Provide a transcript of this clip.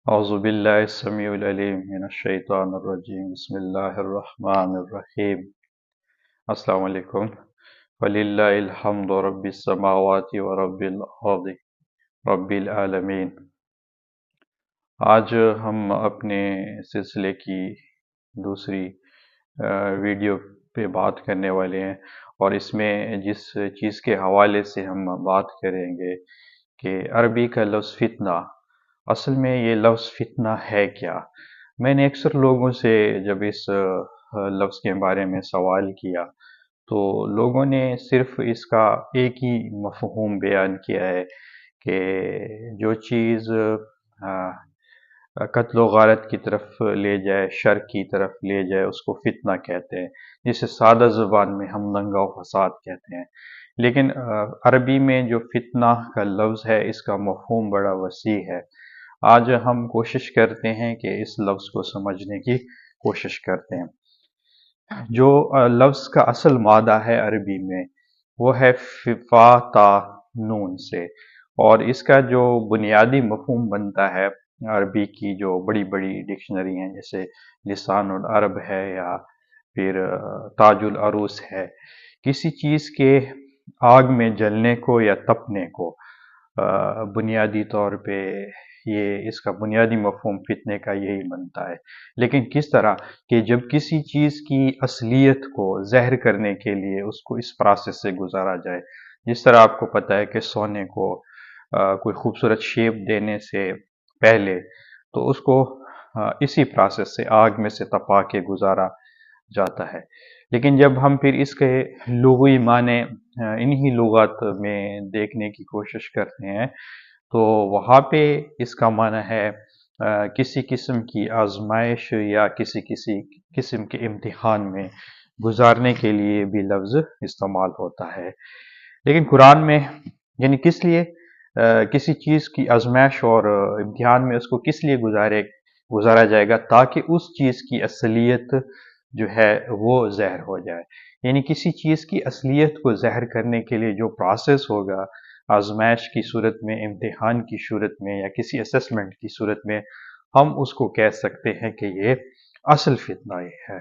اعوذ باللہ السمیع العلیم من الشیطان الرجیم بسم اللہ الرحمن الرحیم۔ السلام علیکم۔ وَلِلَّهِ الْحَمْدُ رَبِّ السَّمَاوَاتِ وَرَبِّ الْأَرْضِ رَبِّ الْعَالَمِينَ۔ آج ہم اپنے سلسلے کی دوسری ویڈیو پہ بات کرنے والے ہیں، اور اس میں جس چیز کے حوالے سے ہم بات کریں گے کہ عربی کا لفظ فتنہ، اصل میں یہ لفظ فتنہ ہے کیا؟ میں نے اکثر لوگوں سے جب اس لفظ کے بارے میں سوال کیا تو لوگوں نے صرف اس کا ایک ہی مفہوم بیان کیا ہے کہ جو چیز قتل و غارت کی طرف لے جائے، شر کی طرف لے جائے، اس کو فتنہ کہتے ہیں، جسے سادہ زبان میں ہم دنگا و فساد کہتے ہیں۔ لیکن عربی میں جو فتنہ کا لفظ ہے، اس کا مفہوم بڑا وسیع ہے۔ آج ہم کوشش کرتے ہیں کہ اس لفظ کو سمجھنے کی کوشش کرتے ہیں۔ جو لفظ کا اصل مادہ ہے عربی میں، وہ ہے فا تا نون سے، اور اس کا جو بنیادی مفہوم بنتا ہے عربی کی جو بڑی بڑی ڈکشنری ہیں، جیسے لسان العرب ہے یا پھر تاج العروس ہے، کسی چیز کے آگ میں جلنے کو یا تپنے کو بنیادی طور پہ یہ اس کا بنیادی مفہوم فتنے کا یہی بنتا ہے۔ لیکن کس طرح کہ جب کسی چیز کی اصلیت کو ظاہر کرنے کے لیے اس کو اس پروسیس سے گزارا جائے، جس طرح آپ کو پتہ ہے کہ سونے کو کوئی خوبصورت شیپ دینے سے پہلے تو اس کو اسی پروسیس سے آگ میں سے تپا کے گزارا جاتا ہے۔ لیکن جب ہم پھر اس کے لغوی معنی انہی لغات میں دیکھنے کی کوشش کرتے ہیں تو وہاں پہ اس کا معنی ہے کسی قسم کی آزمائش یا کسی قسم کے امتحان میں گزارنے کے لیے بھی لفظ استعمال ہوتا ہے۔ لیکن قرآن میں یعنی کس لیے کسی چیز کی آزمائش اور امتحان میں اس کو کس لیے گزارا جائے گا؟ تاکہ اس چیز کی اصلیت جو ہے وہ ظاہر ہو جائے۔ یعنی کسی چیز کی اصلیت کو ظاہر کرنے کے لیے جو پروسیس ہوگا، آزمائش کی صورت میں، امتحان کی صورت میں یا کسی اسسمنٹ کی صورت میں، ہم اس کو کہہ سکتے ہیں کہ یہ اصل فتنہ ہے۔